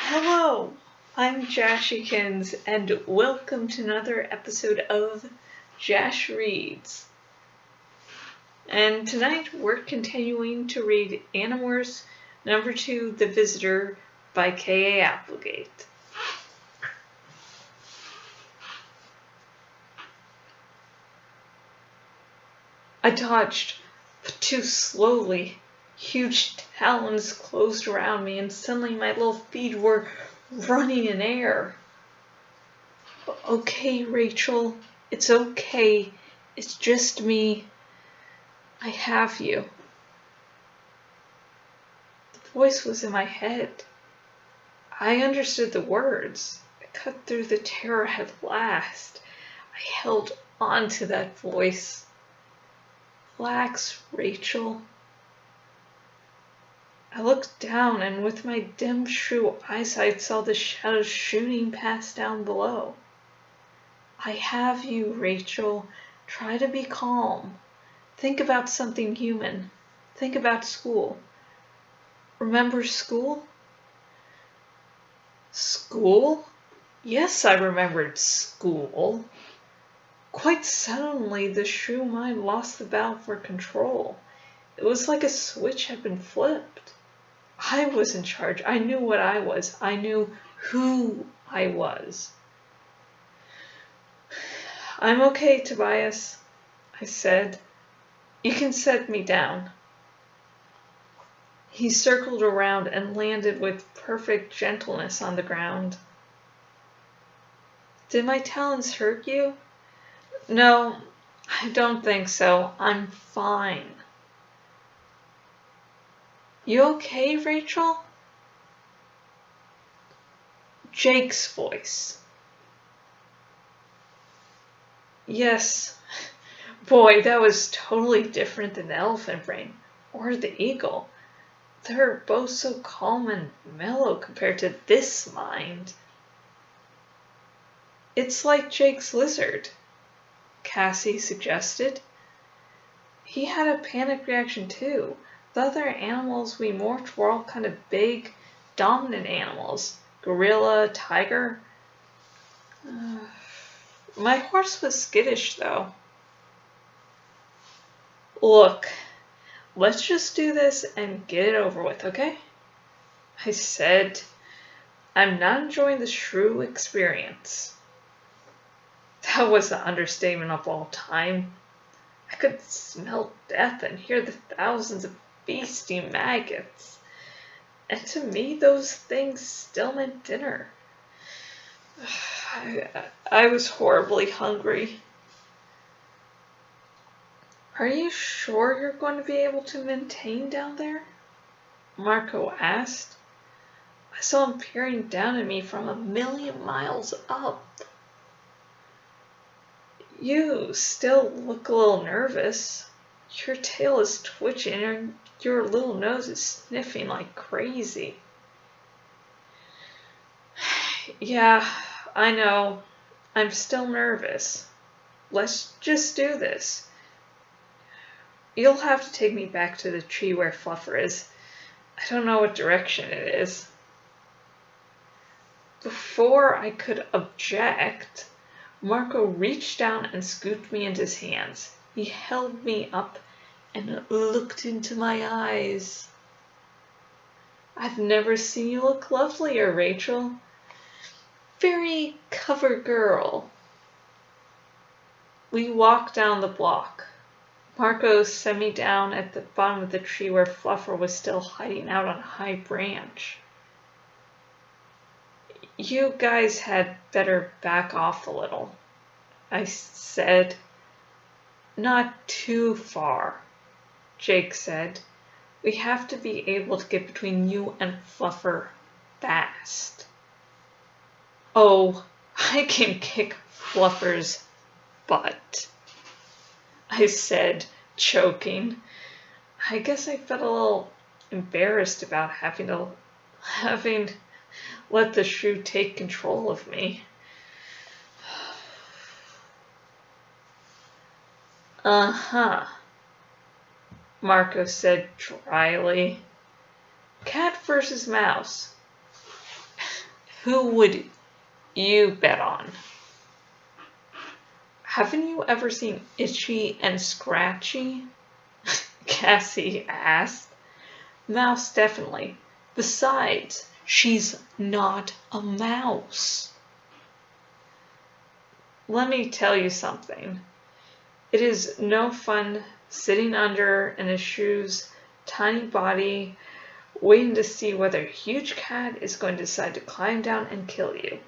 Hello, I'm Jashikins, and welcome to another episode of Jash Reads. And tonight we're continuing to read Animorphs number 2, The Visitor by K.A. Applegate. I dodged, but too slowly. Huge talons closed around me, and suddenly my little feet were running in air. Okay, Rachel, it's okay. It's just me. I have you. The voice was in my head. I understood the words. I cut through the terror at last. I held on to that voice. Relax, Rachel. I looked down, and with my dim, shrew eyesight saw the shadows shooting past down below. I have you, Rachel. Try to be calm. Think about something human. Think about school. Remember school? School? Yes, I remembered school. Quite suddenly, the shrew mind lost the battle for control. It was like a switch had been flipped. I was in charge. I knew what I was. I knew who I was. I'm okay, Tobias, I said. You can set me down. He circled around and landed with perfect gentleness on the ground. Did my talons hurt you? No, I don't think so. I'm fine. You okay, Rachel? Jake's voice. Yes. Boy, that was totally different than the elephant brain or the eagle. They're both so calm and mellow compared to this mind. It's like Jake's lizard, Cassie suggested. He had a panic reaction too. The other animals we morphed were all kind of big, dominant animals. Gorilla, tiger. My horse was skittish, though. Look, let's just do this and get it over with, okay? I said, I'm not enjoying the shrew experience. That was the understatement of all time. I could smell death and hear the thousands of beastly maggots. And to me, those things still meant dinner. I was horribly hungry. Are you sure you're going to be able to maintain down there? Marco asked. I saw him peering down at me from 1,000,000 miles up. You still look a little nervous. Your tail is twitching and your little nose is sniffing like crazy. Yeah, I know. I'm still nervous. Let's just do this. You'll have to take me back to the tree where Fluffer is. I don't know what direction it is. Before I could object, Marco reached down and scooped me into his hands. He held me up and looked into my eyes. I've never seen you look lovelier, Rachel. Very cover girl. We walked down the block. Marco set me down at the bottom of the tree where Fluffer was still hiding out on a high branch. You guys had better back off a little, I said. Not too far, Jake said. We have to be able to get between you and Fluffer fast. Oh, I can kick Fluffer's butt, I said, choking. I guess I felt a little embarrassed about having let the shrew take control of me. Uh-huh, Marco said dryly. Cat versus mouse. Who would you bet on? Haven't you ever seen Itchy and Scratchy? Cassie asked. Mouse definitely. Besides, she's not a mouse. Let me tell you something. It is no fun sitting under in a shrews tiny body, waiting to see whether a huge cat is going to decide to climb down and kill you.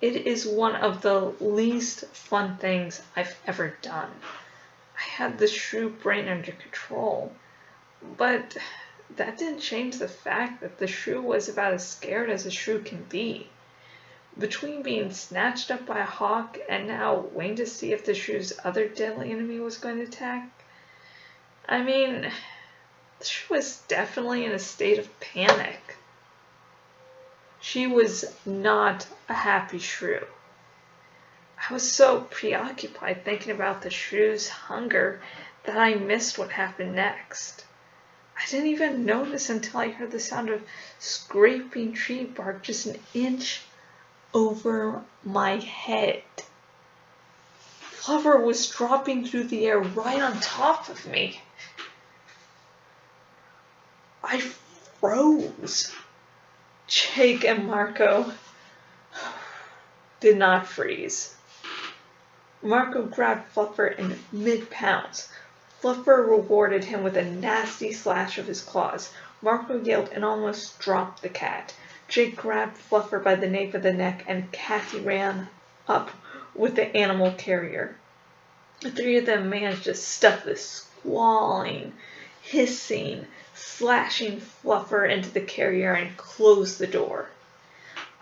It is one of the least fun things I've ever done. I had the shrew brain under control, but that didn't change the fact that the shrew was about as scared as a shrew can be. Between being snatched up by a hawk and now waiting to see if the shrew's other deadly enemy was going to attack, I mean, the shrew was definitely in a state of panic. She was not a happy shrew. I was so preoccupied thinking about the shrew's hunger that I missed what happened next. I didn't even notice until I heard the sound of scraping tree bark just an inch over my head. Fluffer was dropping through the air right on top of me. I froze. Jake and Marco did not freeze. Marco grabbed Fluffer in mid-pounce. Fluffer rewarded him with a nasty slash of his claws. Marco yelled and almost dropped the cat. Jake grabbed Fluffer by the nape of the neck and Cassie ran up with the animal carrier. The three of them managed to stuff the squalling, hissing, slashing Fluffer into the carrier and close the door.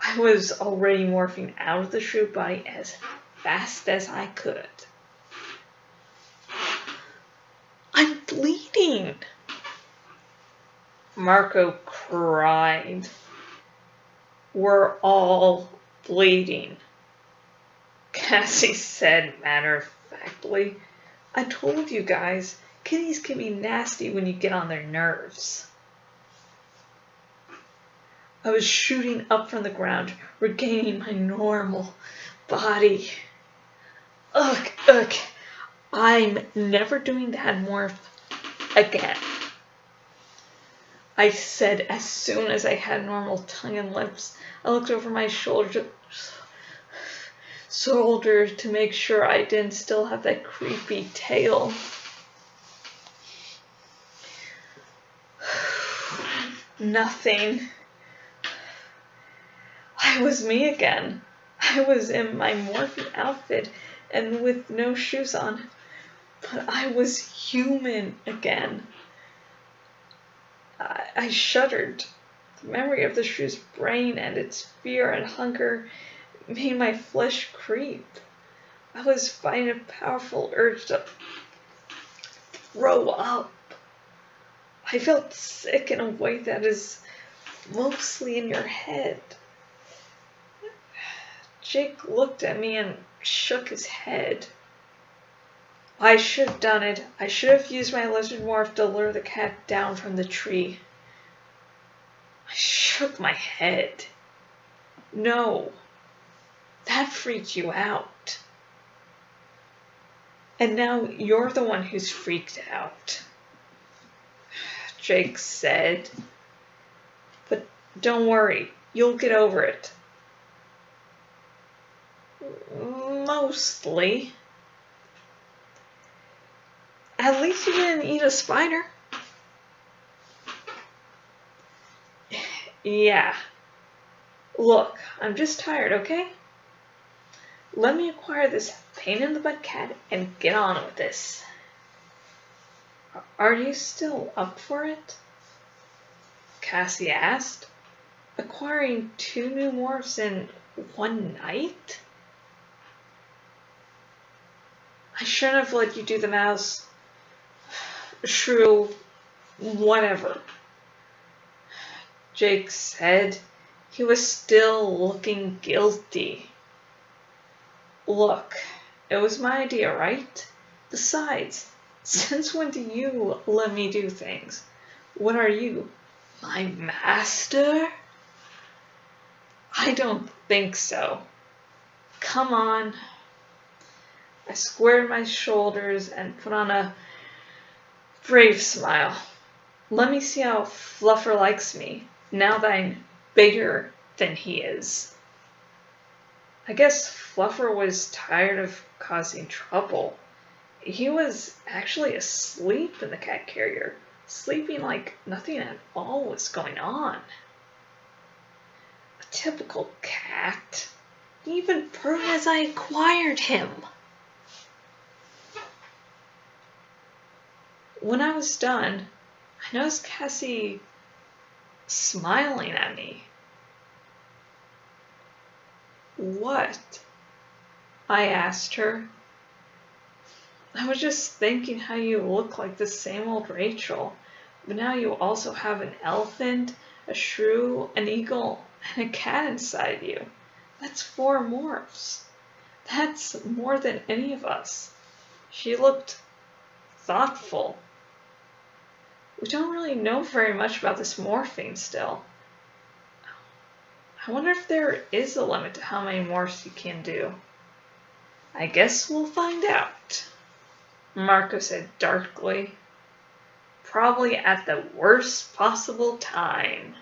I was already morphing out of the shrew body as fast as I could. I'm bleeding! Marco cried. We're all bleeding, Cassie said matter-of-factly. I told you guys, kitties can be nasty when you get on their nerves. I was shooting up from the ground, regaining my normal body. Ugh, ugh. I'm never doing that morph again, I said as soon as I had normal tongue and lips. I looked over my shoulder to make sure I didn't still have that creepy tail. Nothing. I was me again. I was in my morphing outfit and with no shoes on, but I was human again. I shuddered. The memory of the shrew's brain and its fear and hunger made my flesh creep. I was fighting a powerful urge to throw up. I felt sick in a way that is mostly in your head. Jake looked at me and shook his head. I should have done it. I should have used my lizard morph to lure the cat down from the tree. I shook my head. No, that freaked you out. And now you're the one who's freaked out, Jake said. But don't worry, you'll get over it. Mostly. At least you didn't eat a spider. Yeah. Look, I'm just tired, okay? Let me acquire this pain-in-the-butt cat and get on with this. Are you still up for it? Cassie asked. Acquiring 2 new morphs in one night? I shouldn't have let you do the mouse. Shrew, whatever, Jake said. He was still looking guilty. Look, it was my idea, right? Besides, since when do you let me do things? What are you, my master? I don't think so. Come on. I squared my shoulders and put on a brave smile. Let me see how Fluffer likes me, now that I'm bigger than he is. I guess Fluffer was tired of causing trouble. He was actually asleep in the cat carrier, sleeping like nothing at all was going on. A typical cat. He even purred as I acquired him. When I was done, I noticed Cassie smiling at me. What? I asked her. I was just thinking how you look like the same old Rachel, but now you also have an elephant, a shrew, an eagle, and a cat inside you. That's 4 morphs. That's more than any of us. She looked thoughtful. We don't really know very much about this morphing still. I wonder if there is a limit to how many morphs you can do. I guess we'll find out, Marco said darkly. Probably at the worst possible time.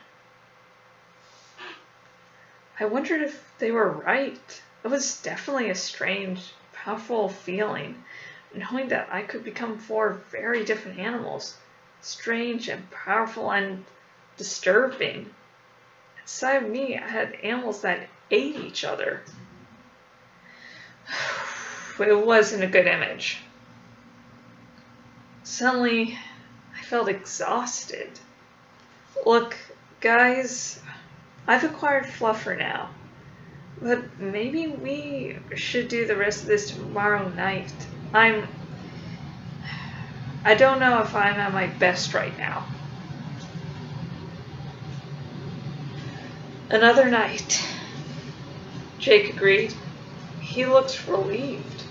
I wondered if they were right. It was definitely a strange, powerful feeling, knowing that I could become 4 very different animals. Strange and powerful and disturbing. Inside me, I had animals that ate each other. It wasn't a good image. Suddenly, I felt exhausted. Look, guys, I've acquired Fluffer now, but maybe we should do the rest of this tomorrow night. I don't know if I'm at my best right now. Another night. Jake agreed. He looked relieved.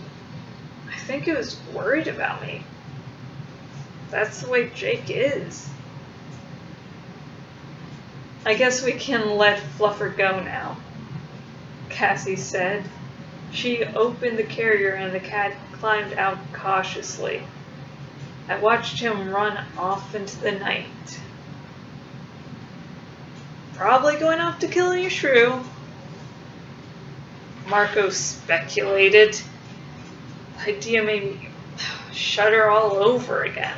I think he was worried about me. That's the way Jake is. I guess we can let Fluffer go now, Cassie said. She opened the carrier and the cat climbed out cautiously. I watched him run off into the night. Probably going off to kill your shrew, Marco speculated. The idea made me shudder all over again.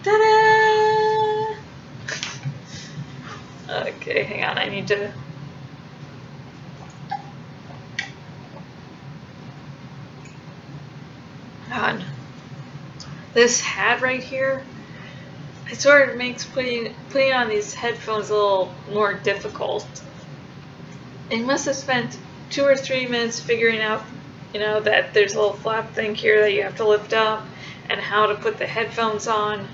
Ta-da! Okay, hang on, I need to... Hang on. This hat right here, it sort of makes putting on these headphones a little more difficult. I must have spent 2 or 3 minutes figuring out, that there's a little flap thing here that you have to lift up, and how to put the headphones on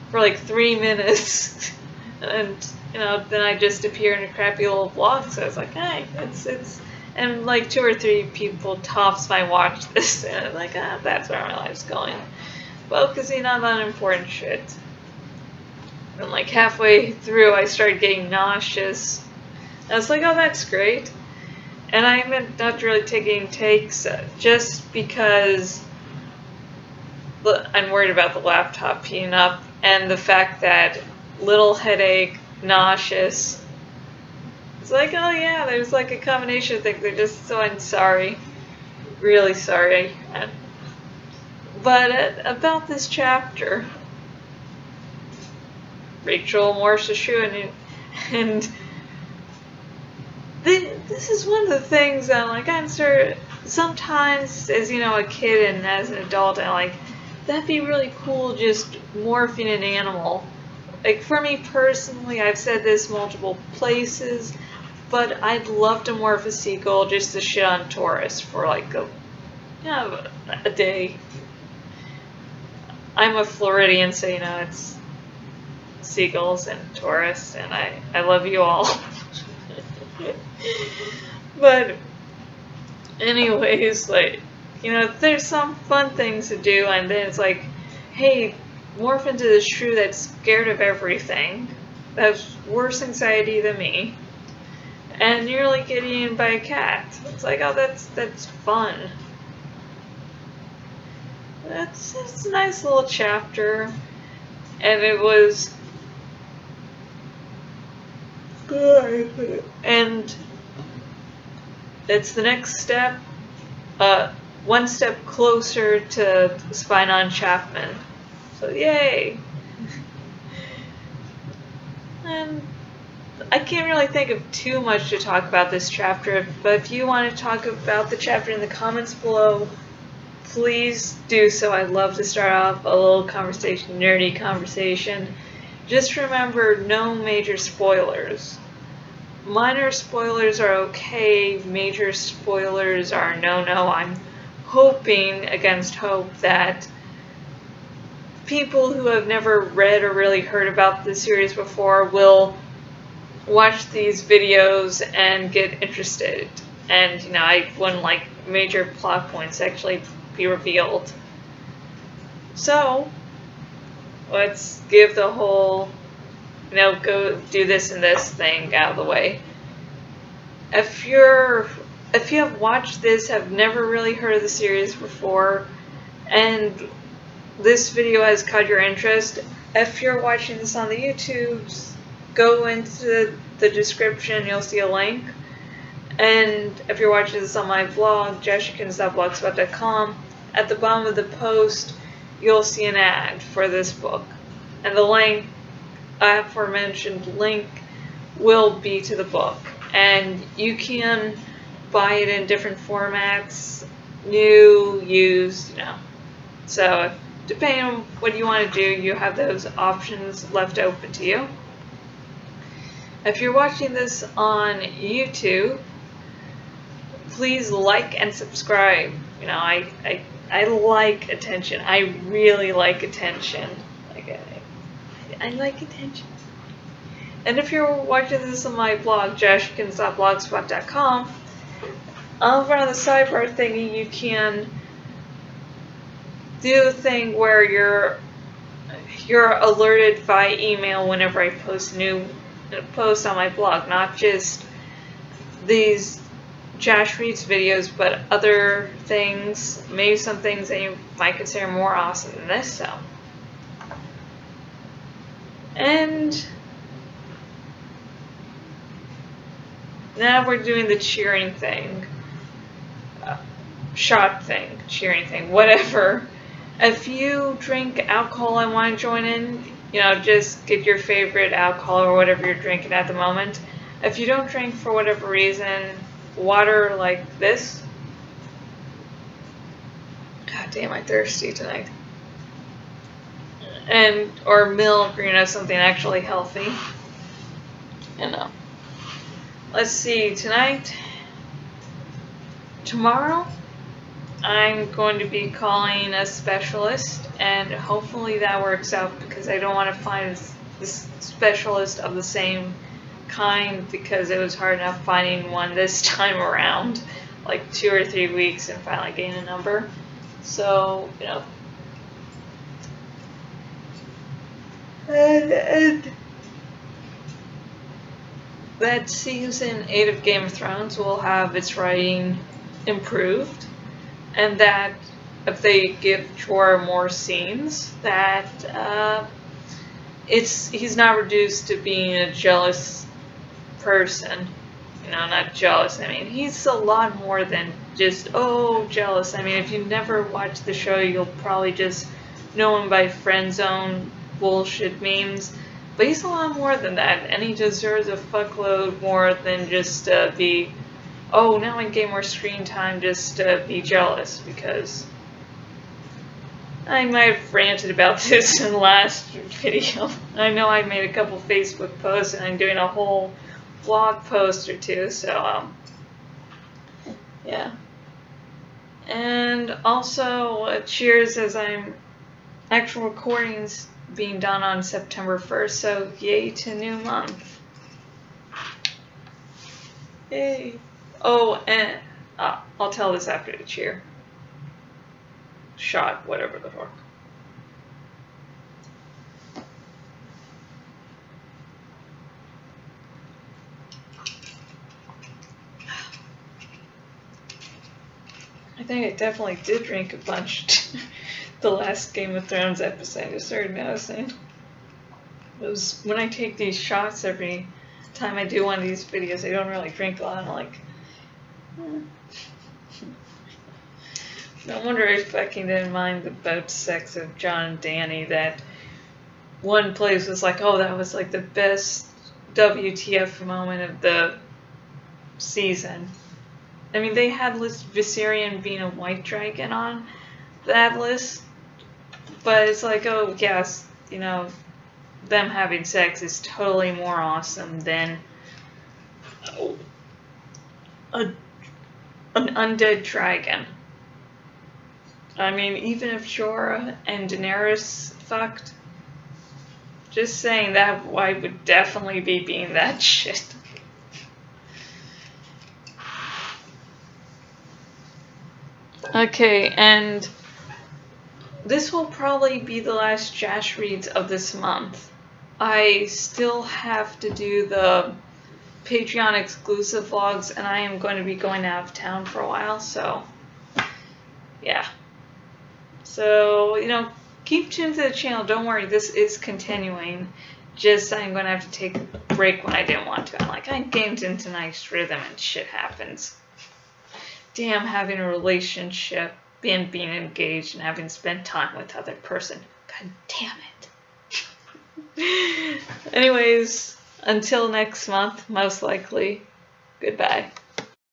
for like 3 minutes. And, then I just appear in a crappy little vlog, so I was like, hey, it's, and like 2 or 3 people tops might watch this, and I'm like, that's where my life's going. Focusing on unimportant shit. And like halfway through, I started getting nauseous. I was like, oh, that's great. And I ended not really taking takes just because I'm worried about the laptop heating up and the fact that little headache, nauseous. It's like, oh yeah, there's like a combination of things. They're just so I'm sorry. Really sorry. But about this chapter, Rachel morphs a shoe and this is one of the things I'm like, sometimes as a kid and as an adult, I'm like, that'd be really cool just morphing an animal. Like for me personally, I've said this multiple places, but I'd love to morph a seagull just to shit on tourists for like a day. I'm a Floridian, so it's seagulls and tourists, and I love you all. But anyways, like, there's some fun things to do, and then it's like, hey, morph into this shrew that's scared of everything. has worse anxiety than me, and nearly getting eaten by a cat. It's like, oh, that's fun. It's a nice little chapter, and it was good. And it's the next step, one step closer to Spinon Chapman. So yay! And I can't really think of too much to talk about this chapter, but if you want to talk about the chapter in the comments below, please do so. I'd love to start off a little conversation, nerdy conversation. Just remember, no major spoilers. Minor spoilers are okay, major spoilers are no-no. I'm hoping, against hope, that people who have never read or really heard about the series before will watch these videos and get interested. And, you know, I wouldn't like major plot points actually be revealed. So, let's give the whole, you know, go do this and this thing out of the way. If you have watched this, have never really heard of the series before, and this video has caught your interest, if you're watching this on the YouTubes, go into the description, you'll see a link. And if you're watching this on my blog, jashickens.blogspot.com, at the bottom of the post, you'll see an ad for this book. And the link, aforementioned link, will be to the book. And you can buy it in different formats, new, used, you know. So, depending on what you want to do, you have those options left open to you. If you're watching this on YouTube, please like and subscribe. You know, I like attention. I really like attention. Like I like attention. And if you're watching this on my blog, jashickens.blogspot.com, over on the sidebar thingy, you can do the thing where you're alerted via email whenever I post new posts on my blog, not just these Jash Reads videos, but other things, maybe some things that you might consider more awesome than this. So, and now we're doing the cheering thing, shot thing, cheering thing, whatever. If you drink alcohol and want to join in, you know, just get your favorite alcohol or whatever you're drinking at the moment. If you don't drink for whatever reason, water like this. God damn, I'm thirsty tonight. And, or milk, or, you know, something actually healthy. You know. Let's see, tomorrow, I'm going to be calling a specialist, and hopefully that works out, because I don't want to find this specialist of the same kind, because it was hard enough finding one this time around, like 2 or 3 weeks, and finally getting a number. So, you know, and that season 8 of Game of Thrones will have its writing improved, and that if they give Jorah more scenes, that he's not reduced to being a jealous person. You know, not jealous. I mean, he's a lot more than just, oh, jealous. I mean, if you never watched the show, you'll probably just know him by friend zone bullshit memes. But he's a lot more than that, and he deserves a fuckload more than just be, oh, now I get more screen time, just be jealous, because I might have ranted about this in the last video. I know I made a couple Facebook posts, and I'm doing a whole blog post or two, so, yeah. And also, cheers, as I'm actual recordings being done on September 1st, so yay to new month. Yay. Oh, and I'll tell this after the cheer. Shot, whatever the fuck. think I definitely did drink a bunch the last Game of Thrones episode. I started noticing. It was when I take these shots every time I do one of these videos, I don't really drink a lot. I'm like, no wonder I fucking didn't mind the boat sex of John and Danny. That one place was like, oh, that was like the best WTF moment of the season. I mean, they had list Viserion being a white dragon on that list, but it's like, oh, yes, you know, them having sex is totally more awesome than an undead dragon. I mean, even if Jorah and Daenerys fucked, just saying that I would definitely be being that shit. Okay, and this will probably be the last Jash reads of this month. I still have to do the Patreon exclusive vlogs, and I am going to be going out of town for a while, so yeah. So, you know, keep tuned to the channel. Don't worry, this is continuing. Just I'm going to have to take a break when I didn't want to. I'm like, I gamed into nice rhythm and shit happens. Damn, having a relationship, being engaged, and having spent time with other person. God damn it. Anyways, until next month, most likely, goodbye.